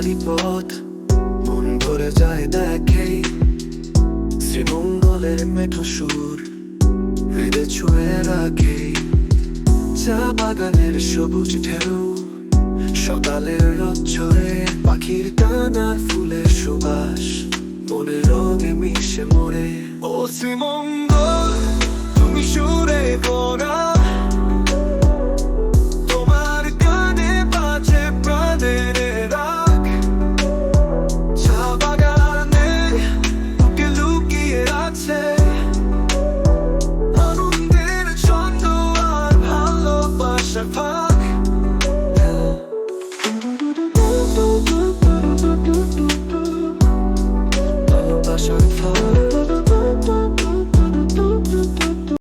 প্রতি পথ মন ভরে যায় দেখেই, শ্রীমঙ্গলের মেঠো সুর হৃদয় ছুঁয়ে রাখে। চা বাগানের সবুজ ঢেউ, সকালের রোদ ঝরে, পাখির টানা ফুলের সুবাস মনের রঙে মিশে মোড়ে। ও শ্রীমঙ্গল তুমি সুরে ভরা, তোমার গানে বাজে প্রাণের রাগ। চা বাগানে বুকে লুকিয়ে আছে আনন্দের ছন্দ আর ভালোবাসার ভাগ। ভালোবাসার ভাগ।